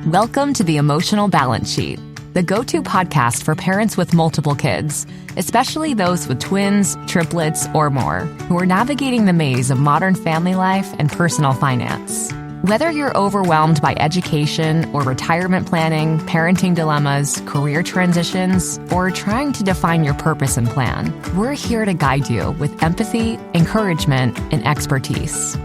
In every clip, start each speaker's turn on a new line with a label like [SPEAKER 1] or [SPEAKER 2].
[SPEAKER 1] Welcome to the Emotional Balance Sheet, the go-to podcast for parents with multiple kids, especially those with twins, triplets, or more, who are navigating the maze of modern family life and personal finance. Whether you're overwhelmed by education or retirement planning, parenting dilemmas, career transitions, or trying to define your purpose and plan, we're here to guide you with empathy, encouragement, and expertise.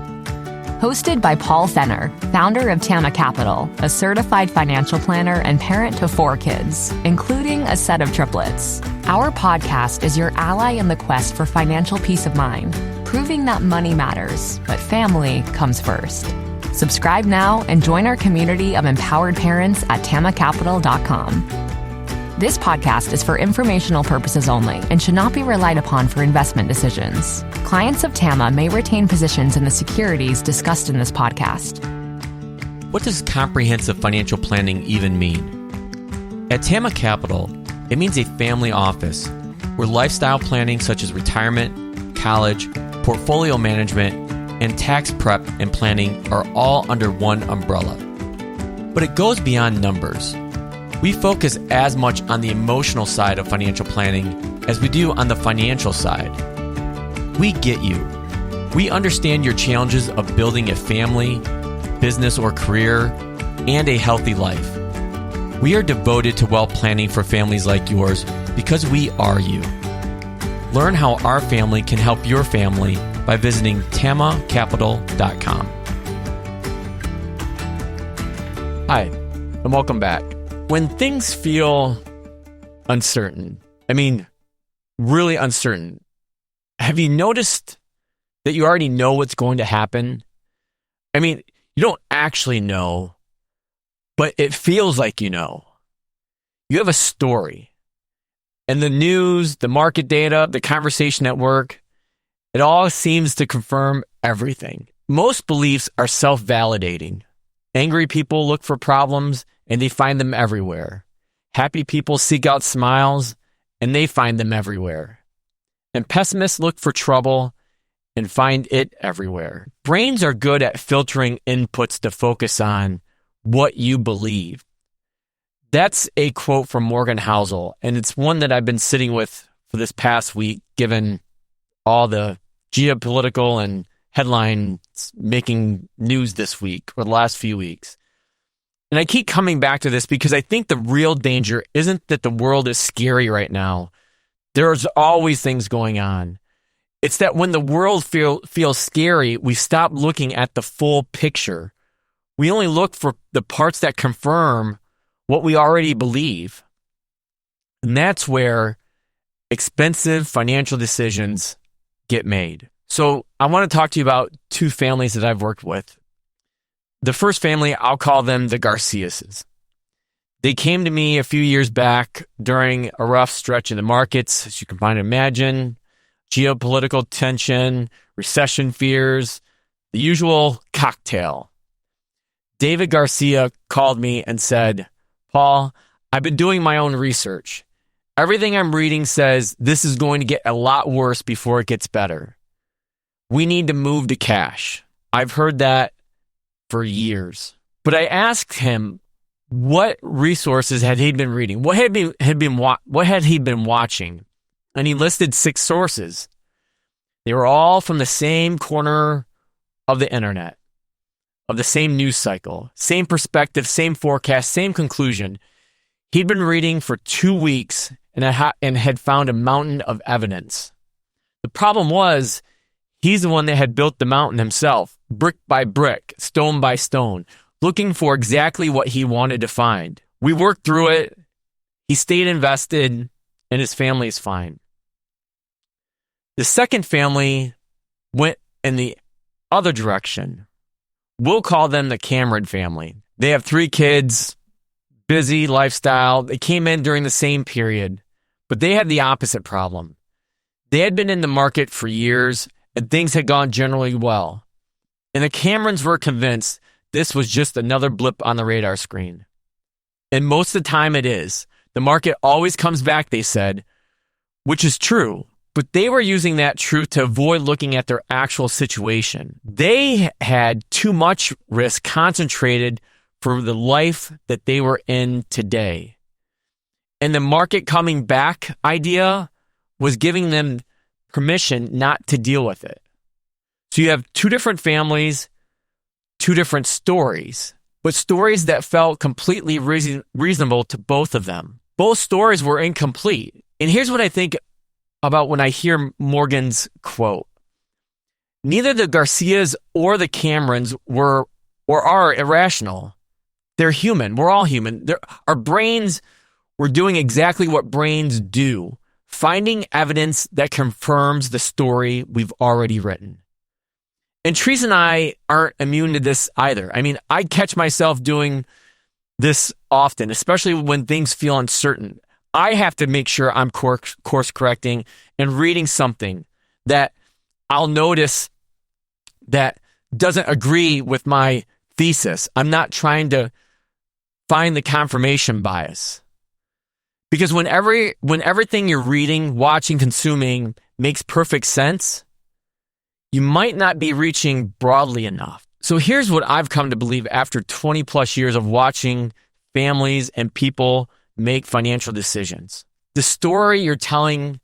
[SPEAKER 1] Hosted by Paul Fenner, founder of Tama Capital, a certified financial planner and parent to 4 kids, including a set of triplets. Our podcast is your ally in the quest for financial peace of mind, proving that money matters, but family comes first. Subscribe now and join our community of empowered parents at tamacapital.com. This podcast is for informational purposes only and should not be relied upon for investment decisions. Clients of Tama may retain positions in the securities discussed in this podcast.
[SPEAKER 2] What does comprehensive financial planning even mean? At Tama Capital, it means a family office where lifestyle planning such as retirement, college, portfolio management, and tax prep and planning are all under one umbrella. But it goes beyond numbers. We focus as much on the emotional side of financial planning as we do on the financial side. We get you. We understand your challenges of building a family, business or career, and a healthy life. We are devoted to wealth planning for families like yours because we are you. Learn how our family can help your family by visiting tamacapital.com. Hi, and welcome back. When things feel uncertain, really uncertain, have you noticed that you already know what's going to happen? You don't actually know, but it feels like you know. You have a story. And the news, the market data, the conversation at work, it all seems to confirm everything. Most beliefs are self-validating. Angry people look for problems, and they find them everywhere. Happy people seek out smiles, and they find them everywhere. And pessimists look for trouble and find it everywhere. Brains are good at filtering inputs to focus on what you believe. That's a quote from Morgan Housel, and it's one that I've been sitting with for this past week, given all the geopolitical and headlines making news this week or the last few weeks. And I keep coming back to this because I think the real danger isn't that the world is scary right now. There's always things going on. It's that when the world feels scary, we stop looking at the full picture. We only look for the parts that confirm what we already believe. And that's where expensive financial decisions get made. So I want to talk to you about 2 families that I've worked with. The first family, I'll call them the Garciases. They came to me a few years back during a rough stretch in the markets, as you can find and imagine, geopolitical tension, recession fears, the usual cocktail. David Garcia called me and said, "Paul, I've been doing my own research. Everything I'm reading says this is going to get a lot worse before it gets better. We need to move to cash." I've heard that for years. But I asked him what resources had he been reading? What had he been watching? And he listed 6 sources. They were all from the same corner of the internet, of the same news cycle, same perspective, same forecast, same conclusion. He'd been reading for 2 weeks and had found a mountain of evidence. The problem was, he's the one that had built the mountain himself, brick by brick, stone by stone, looking for exactly what he wanted to find. We worked through it. He stayed invested, and his family is fine. The second family went in the other direction. We'll call them the Cameron family. They have 3 kids, busy lifestyle. They came in during the same period, but they had the opposite problem. They had been in the market for years, and things had gone generally well. And the Camerons were convinced this was just another blip on the radar screen. And most of the time it is. The market always comes back, they said, which is true. But they were using that truth to avoid looking at their actual situation. They had too much risk concentrated for the life that they were in today. And the market coming back idea was giving them permission not to deal with it. So you have two different families, two different stories, but stories that felt completely reasonable to both of them. Both stories were incomplete. And here's what I think about when I hear Morgan's quote. Neither the Garcias or the Camerons were or are irrational. They're human. We're all human. Our brains were doing exactly what brains do, finding evidence that confirms the story we've already written. And Theresa and I aren't immune to this either. I mean, I catch myself doing this often, especially when things feel uncertain. I have to make sure I'm course correcting and reading something that I'll notice that doesn't agree with my thesis. I'm not trying to find the confirmation bias. Because when everything you're reading, watching, consuming makes perfect sense, you might not be reaching broadly enough. So here's what I've come to believe after 20 plus years of watching families and people make financial decisions. The story you're telling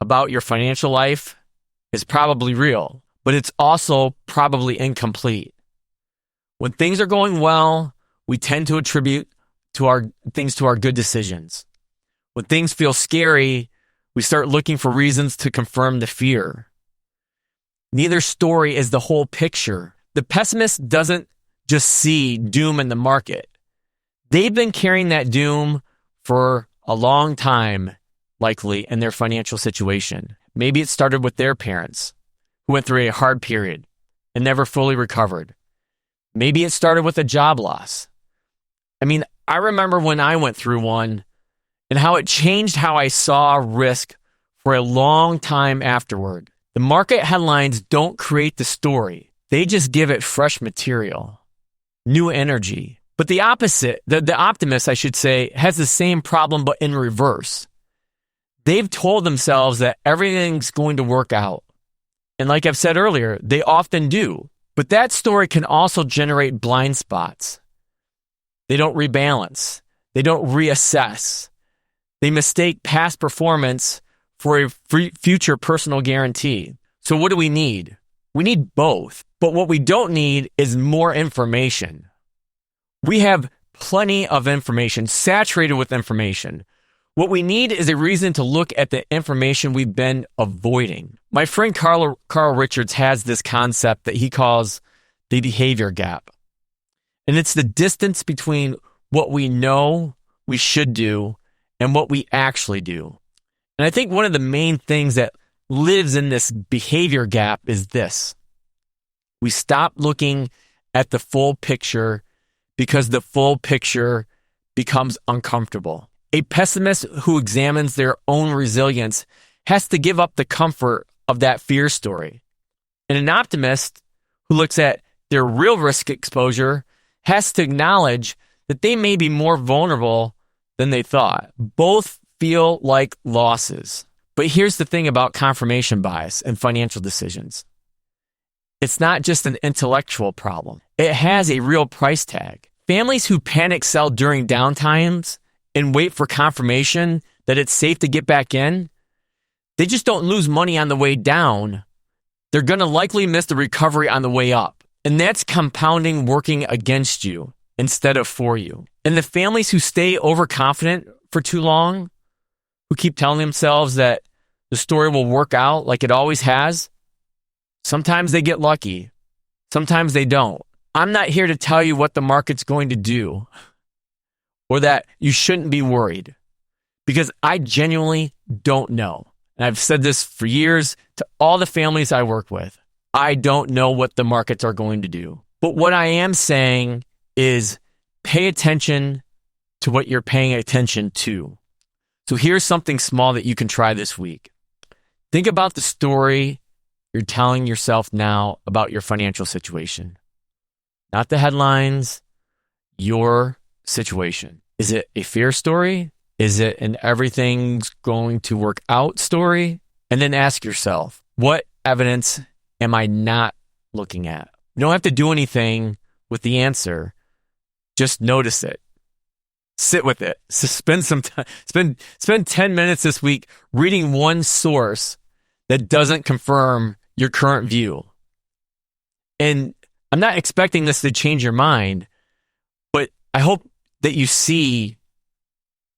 [SPEAKER 2] about your financial life is probably real, but it's also probably incomplete. When things are going well, we tend to attribute to our good decisions. When things feel scary, we start looking for reasons to confirm the fear. Neither story is the whole picture. The pessimist doesn't just see doom in the market. They've been carrying that doom for a long time, likely, in their financial situation. Maybe it started with their parents, who went through a hard period and never fully recovered. Maybe it started with a job loss. I mean, I remember when I went through one and how it changed how I saw risk for a long time afterward. The market headlines don't create the story. They just give it fresh material, new energy. But the opposite, the optimist, I should say, has the same problem but in reverse. They've told themselves that everything's going to work out. And like I've said earlier, they often do. But that story can also generate blind spots. They don't rebalance. They don't reassess. They mistake past performance for a future personal guarantee. So what do we need? We need both. But what we don't need is more information. We have plenty of information, saturated with information. What we need is a reason to look at the information we've been avoiding. My friend Carl Richards has this concept that he calls the behavior gap. And it's the distance between what we know we should do and what we actually do. And I think one of the main things that lives in this behavior gap is this. We stop looking at the full picture because the full picture becomes uncomfortable. A pessimist who examines their own resilience has to give up the comfort of that fear story. And an optimist who looks at their real risk exposure has to acknowledge that they may be more vulnerable than they thought. Both feel like losses. But here's the thing about confirmation bias and financial decisions. It's not just an intellectual problem. It has a real price tag. Families who panic sell during downtimes and wait for confirmation that it's safe to get back in, they just don't lose money on the way down. They're going to likely miss the recovery on the way up. And that's compounding working against you instead of for you. And the families who stay overconfident for too long, who keep telling themselves that the story will work out like it always has, sometimes they get lucky. Sometimes they don't. I'm not here to tell you what the market's going to do or that you shouldn't be worried because I genuinely don't know. And I've said this for years to all the families I work with. I don't know what the markets are going to do. But what I am saying is pay attention to what you're paying attention to. So here's something small that you can try this week. Think about the story you're telling yourself now about your financial situation. Not the headlines, your situation. Is it a fear story? Is it an everything's going to work out story? And then ask yourself, what evidence am I not looking at? You don't have to do anything with the answer. Just notice it. Sit with it. So spend some time. Spend 10 minutes this week reading one source that doesn't confirm your current view. And I'm not expecting this to change your mind, but I hope that you see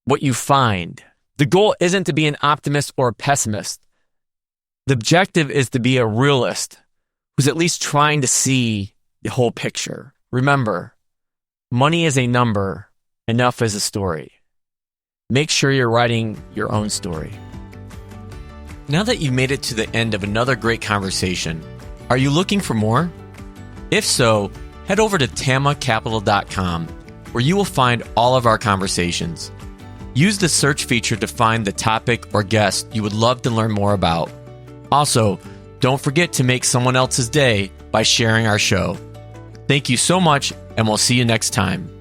[SPEAKER 2] what you find. The goal isn't to be an optimist or a pessimist. The objective is to be a realist who's at least trying to see the whole picture. Remember, money is a number, enough is a story. Make sure you're writing your own story. Now that you've made it to the end of another great conversation, are you looking for more? If so, head over to tamacapital.com, where you will find all of our conversations. Use the search feature to find the topic or guest you would love to learn more about. Also, don't forget to make someone else's day by sharing our show. Thank you so much, and we'll see you next time.